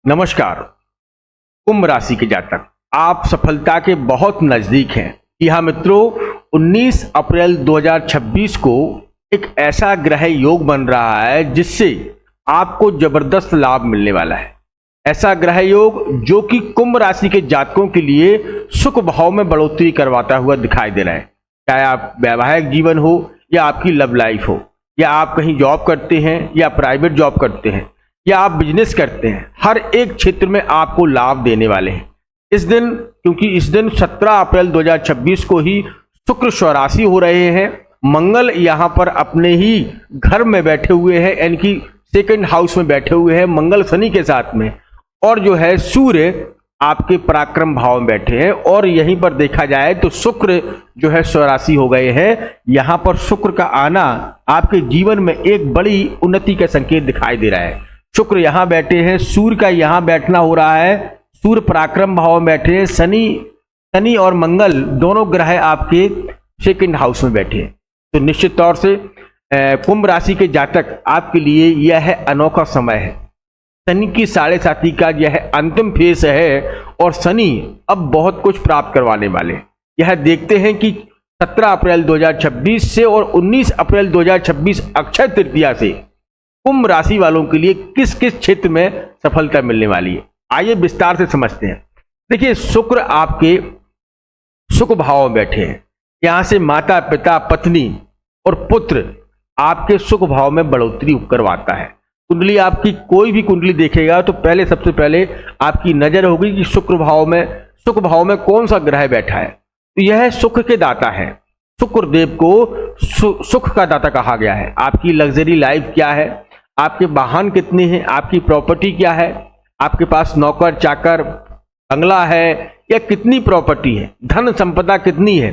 नमस्कार। कुंभ राशि के जातक आप सफलता के बहुत नजदीक हैं। यह मित्रों 19 अप्रैल 2026 को एक ऐसा ग्रह योग बन रहा है जिससे आपको जबरदस्त लाभ मिलने वाला है। ऐसा ग्रह योग जो कि कुंभ राशि के जातकों के लिए सुख भाव में बढ़ोतरी करवाता हुआ दिखाई दे रहा है। चाहे आप वैवाहिक जीवन हो या आपकी लव लाइफ हो, या आप कहीं जॉब करते हैं या प्राइवेट जॉब करते हैं या आप बिजनेस करते हैं, हर एक क्षेत्र में आपको लाभ देने वाले हैं इस दिन। क्योंकि इस दिन 17 अप्रैल 2026 को ही शुक्र स्वराशि हो रहे हैं। मंगल यहाँ पर अपने ही घर में बैठे हुए हैं, यानी कि सेकंड हाउस में बैठे हुए हैं मंगल शनि के साथ में। और जो है सूर्य आपके पराक्रम भाव में बैठे हैं। और यहीं पर देखा जाए तो शुक्र जो है स्वराशि हो गए हैं। यहाँ पर शुक्र का आना आपके जीवन में एक बड़ी उन्नति का संकेत दिखाई दे रहा है। शुक्र यहाँ बैठे हैं, सूर्य का यहाँ बैठना हो रहा है, सूर्य पराक्रम भाव में बैठे हैं। शनि और मंगल दोनों ग्रह आपके सेकंड हाउस में बैठे हैं। तो निश्चित तौर से कुंभ राशि के जातक आपके लिए यह अनोखा समय है। शनि की 7.5 का यह अंतिम फेस है और शनि अब बहुत कुछ प्राप्त करवाने वाले। यह देखते हैं कि 17 अप्रैल 2026 से और 19 अप्रैल 2026 अक्षय तृतीया से कुंभ राशि वालों के लिए किस किस क्षेत्र में सफलता मिलने वाली है। आइए विस्तार से समझते हैं। देखिए, शुक्र आपके सुख भाव में बैठे हैं। यहां से माता पिता पत्नी और पुत्र आपके सुख भाव में बढ़ोतरी करवाता है। कुंडली आपकी कोई भी कुंडली देखेगा तो सबसे पहले आपकी नजर होगी कि सुख भाव में कौन सा ग्रह बैठा है। तो यह सुख के दाता है। शुक्र देव को सुख का दाता कहा गया है। आपकी लग्जरी लाइफ क्या है, आपके वाहन कितने हैं, आपकी प्रॉपर्टी क्या है, आपके पास नौकर चाकर बंगला है या कितनी प्रॉपर्टी है, धन संपदा कितनी है,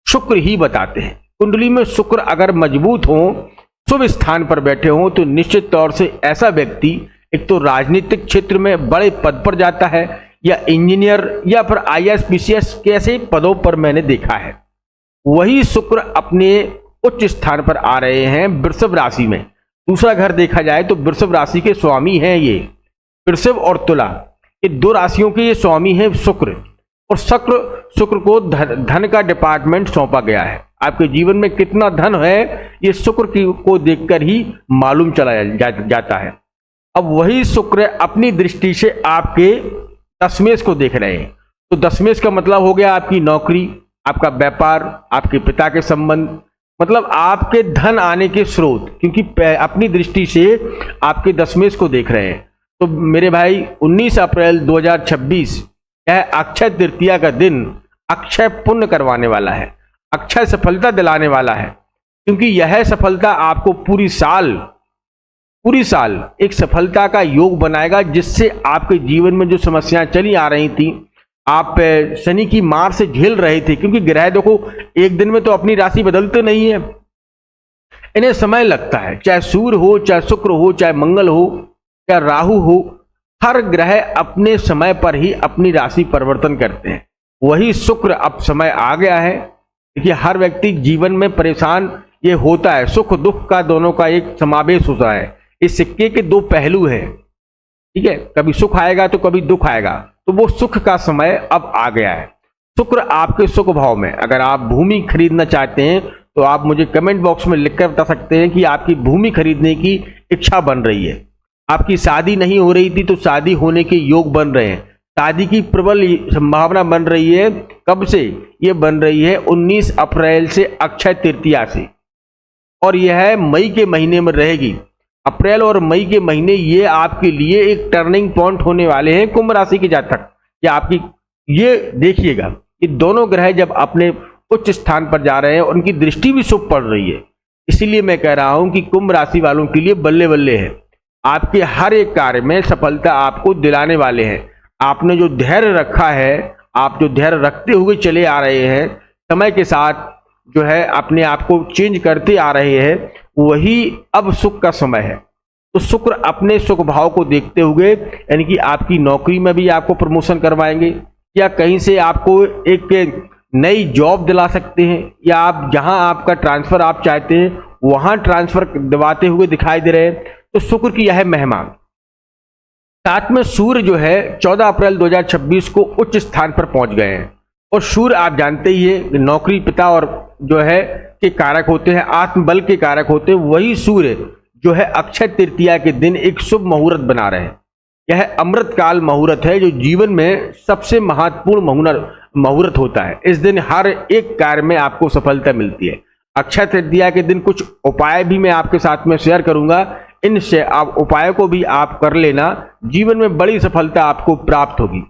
शुक्र ही बताते हैं। कुंडली में शुक्र अगर मजबूत हो, शुभ स्थान पर बैठे हों, तो निश्चित तौर से ऐसा व्यक्ति एक तो राजनीतिक क्षेत्र में बड़े पद पर जाता है, या इंजीनियर या फिर IAS PCS के ऐसे पदों पर मैंने देखा है। वही शुक्र अपने उच्च स्थान पर आ रहे हैं वृषभ राशि में। दूसरा घर देखा जाए तो वृषभ राशि के स्वामी हैं ये वृषभ और तुला, ये दो राशियों के ये स्वामी हैं शुक्र। और शुक्र को धन का डिपार्टमेंट सौंपा गया है। आपके जीवन में कितना धन है ये शुक्र को देखकर ही मालूम चला जाता है। अब वही शुक्र अपनी दृष्टि से आपके दशमेश को देख रहे हैं। तो दशमेश का मतलब हो गया आपकी नौकरी, आपका व्यापार, आपके पिता के संबंध, मतलब आपके धन आने के स्रोत, क्योंकि अपनी दृष्टि से आपके दशमेश को देख रहे हैं। तो मेरे भाई 19 अप्रैल 2026 यह अक्षय तृतीया का दिन अक्षय पुण्य करवाने वाला है, अक्षय सफलता दिलाने वाला है। क्योंकि यह सफलता आपको पूरी साल एक सफलता का योग बनाएगा, जिससे आपके जीवन में जो समस्याएं चली आ रही थी, आप शनि की मार से झेल रहे थे। क्योंकि ग्रह देखो एक दिन में तो अपनी राशि बदलते नहीं है, इन्हें समय लगता है। चाहे सूर्य हो, चाहे शुक्र हो, चाहे मंगल हो, चाहे राहु हो, हर ग्रह अपने समय पर ही अपनी राशि परिवर्तन करते हैं। वही शुक्र अब समय आ गया है। देखिए, हर व्यक्ति जीवन में परेशान ये होता है, सुख दुख का दोनों का एक समावेश होता है। इस सिक्के के दो पहलू हैं, ठीक है, कभी सुख आएगा तो कभी दुख आएगा। तो वो सुख का समय अब आ गया है। शुक्र आपके सुख भाव में। अगर आप भूमि खरीदना चाहते हैं तो आप मुझे कमेंट बॉक्स में लिखकर बता सकते हैं कि आपकी भूमि खरीदने की इच्छा बन रही है। आपकी शादी नहीं हो रही थी तो शादी होने के योग बन रहे हैं। शादी की प्रबल संभावना बन रही है। कब से ये बन रही है? 19 अप्रैल से अक्षय तृतीया से, और यह मई के महीने में रहेगी। अप्रैल और मई के महीने ये आपके लिए एक टर्निंग पॉइंट होने वाले हैं कुंभ राशि के जातक। ये देखिएगा, ये दोनों ग्रह जब अपने उच्च स्थान पर जा रहे हैं, उनकी दृष्टि भी शुभ पड़ रही है। इसीलिए मैं कह रहा हूं कि कुंभ राशि वालों के लिए बल्ले बल्ले है। आपके हर एक कार्य में सफलता आपको दिलाने वाले हैं। आपने जो धैर्य रखा है, आप जो धैर्य रखते हुए चले आ रहे हैं, समय के साथ जो है अपने आप को चेंज करते आ रहे हैं, वही अब सुख का समय है। तो शुक्र अपने सुख भाव को देखते हुए, यानी कि आपकी नौकरी में भी आपको प्रमोशन करवाएंगे, या कहीं से आपको एक नई जॉब दिला सकते हैं, या आप जहां आपका ट्रांसफर आप चाहते हैं वहां ट्रांसफर दिवाते हुए दिखाई दे रहे हैं। तो शुक्र की यह महिमा साथ में सूर्य जो है 14 अप्रैल 2026 को उच्च स्थान पर पहुंच गए हैं। और सूर्य आप जानते ही है नौकरी, पिता और जो है के कारक होते हैं, आत्मबल के कारक होते हैं। वही सूर्य जो है अक्षय तृतीया के दिन एक शुभ मुहूर्त बना रहे हैं। यह अमृतकाल मुहूर्त है जो जीवन में सबसे महत्वपूर्ण मुहूर्त होता है। इस दिन हर एक कार्य में आपको सफलता मिलती है। अक्षय तृतीया के दिन कुछ उपाय भी मैं आपके साथ में शेयर करूंगा। इनसे आप उपायों को भी आप कर लेना, जीवन में बड़ी सफलता आपको प्राप्त होगी।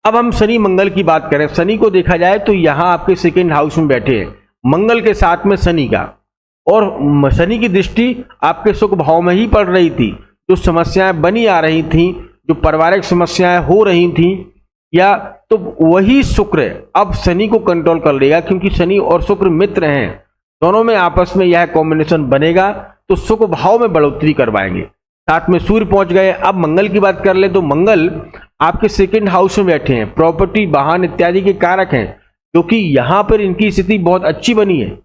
अब हम शनि मंगल की बात करें। शनि को देखा जाए तो यहाँ आपके सेकंड हाउस में बैठे हैं, मंगल के साथ में शनि का, और शनि की दृष्टि आपके सुख भाव में ही पड़ रही थी। जो समस्याएं बनी आ रही थी, जो पारिवारिक समस्याएं हो रही थी, या तो वही शुक्र अब शनि को कंट्रोल कर लेगा, क्योंकि शनि और शुक्र मित्र हैं, दोनों में आपस में यह कॉम्बिनेशन बनेगा तो सुख भाव में बढ़ोतरी करवाएंगे। साथ में सूर्य पहुंच गए। अब मंगल की बात कर ले तो मंगल आपके सेकंड हाउस में बैठे हैं, प्रॉपर्टी वाहन इत्यादि के कारक हैं, क्योंकि यहां पर इनकी स्थिति बहुत अच्छी बनी है।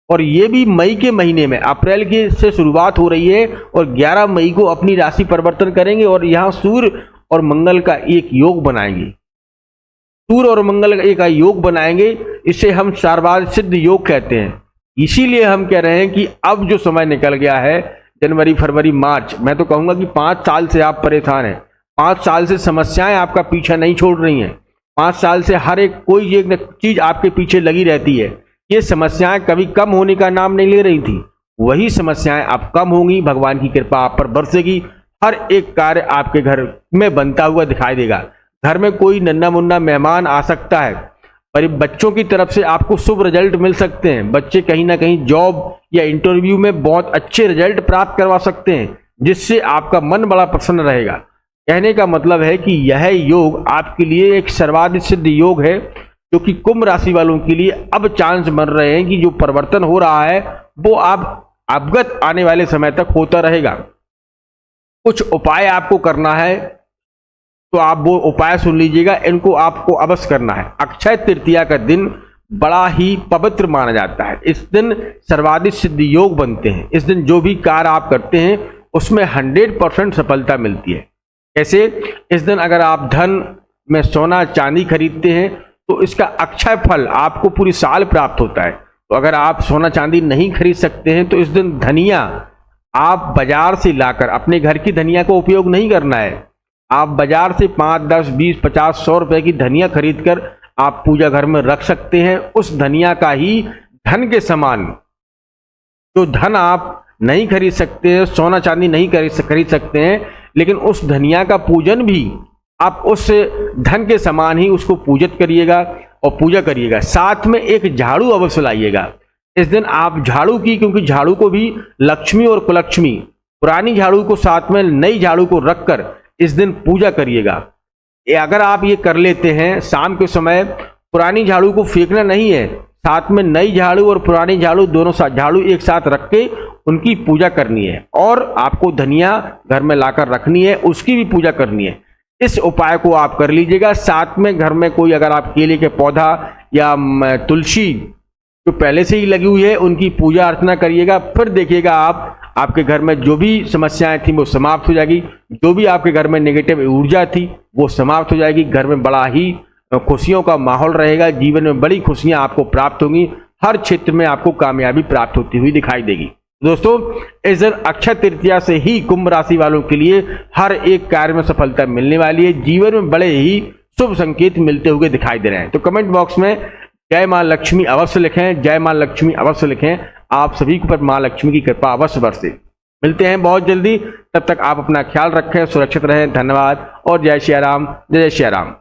और ये भी मई के महीने में, अप्रैल के से शुरुआत हो रही है और 11 मई को अपनी राशि परिवर्तन करेंगे और यहाँ सूर्य और मंगल का एक योग बनाएंगे। सूर्य और मंगल का एक योग बनाएंगे, इसे हम सर्वार्थ सिद्ध योग कहते हैं। इसीलिए हम कह रहे हैं कि अब जो समय निकल गया है, जनवरी फरवरी मार्च, मैं तो कहूंगा कि 5 साल से आप परेशान हैं, 5 साल से समस्याएं आपका पीछा नहीं छोड़ रही हैं, 5 साल से हर एक कोई एक चीज आपके पीछे लगी रहती है। ये समस्याएं कभी कम होने का नाम नहीं ले रही थी, वही समस्याएं अब कम होंगी। भगवान की कृपा आप पर बरसेगी। हर एक कार्य आपके घर में बनता हुआ दिखाई देगा। घर में कोई नन्ना मुन्ना मेहमान आ सकता है, पर बच्चों की तरफ से आपको शुभ रिजल्ट मिल सकते हैं। बच्चे कहीं ना कहीं जॉब या इंटरव्यू में बहुत अच्छे रिजल्ट प्राप्त करवा सकते हैं, जिससे आपका मन बड़ा प्रसन्न रहेगा। कहने का मतलब है कि यह योग आपके लिए एक सर्वाधिक सिद्ध योग है, जो कि कुंभ राशि वालों के लिए अब चांस बन रहे हैं कि जो परिवर्तन हो रहा है वो आप अवगत आने वाले समय तक होता रहेगा। कुछ उपाय आपको करना है तो आप वो उपाय सुन लीजिएगा, इनको आपको अवश्य करना है। अक्षय तृतीया का दिन बड़ा ही पवित्र माना जाता है। इस दिन सर्वाधिक सिद्ध योग बनते हैं। इस दिन जो भी कार्य आप करते हैं उसमें 100% सफलता मिलती है। कैसे? इस दिन अगर आप धन में सोना चांदी खरीदते हैं तो इसका अक्षय फल आपको पूरी साल प्राप्त होता है। तो अगर आप सोना चांदी नहीं खरीद सकते हैं तो इस दिन धनिया आप बाजार से लाकर, अपने घर की धनिया का उपयोग नहीं करना है, आप बाजार से 5, 10, 20, 50, 100 रुपए की धनिया खरीद कर आप पूजा घर में रख सकते हैं। उस धनिया का ही धन के समान, जो धन आप नहीं खरीद सकते हैं, सोना चांदी नहीं खरीद सकते हैं, लेकिन उस धनिया का पूजन भी आप उस धन के समान ही उसको पूजित करिएगा और पूजा करिएगा। साथ में एक झाड़ू अवश्य लाइएगा। इस दिन आप झाड़ू की, क्योंकि झाड़ू को भी लक्ष्मी और कुलक्ष्मी, पुरानी झाड़ू को साथ में नई झाड़ू को रखकर इस दिन पूजा करिएगा। अगर आप ये कर लेते हैं, शाम के समय पुरानी झाड़ू को फेंकना नहीं है, साथ में नई झाड़ू और पुरानी झाड़ू दोनों झाड़ू एक साथ रख के उनकी पूजा करनी है। और आपको धनिया घर में लाकर रखनी है, उसकी भी पूजा करनी है। इस उपाय को आप कर लीजिएगा। साथ में घर में कोई अगर आप केले के पौधा या तुलसी जो पहले से ही लगी हुई है उनकी पूजा अर्चना करिएगा। फिर देखिएगा आप, आपके घर में जो भी समस्याएं थी वो समाप्त हो जाएगी, जो भी आपके घर में नेगेटिव ऊर्जा थी वो समाप्त हो जाएगी। घर में बड़ा ही खुशियों का माहौल रहेगा, जीवन में बड़ी खुशियां आपको प्राप्त होंगी, हर क्षेत्र में आपको कामयाबी प्राप्त होती हुई दिखाई देगी। दोस्तों, इस दिन अक्षय तृतीया से ही कुंभ राशि वालों के लिए हर एक कार्य में सफलता मिलने वाली है। जीवन में बड़े ही शुभ संकेत मिलते हुए दिखाई दे रहे हैं। तो कमेंट बॉक्स में जय मां लक्ष्मी अवश्य लिखें, जय मां लक्ष्मी अवश्य लिखें। आप सभी के ऊपर मां लक्ष्मी की कृपा अवश्य बरसे। मिलते हैं बहुत जल्दी, तब तक आप अपना ख्याल रखें, सुरक्षित रहें। धन्यवाद और जय श्री राम, जय श्री राम।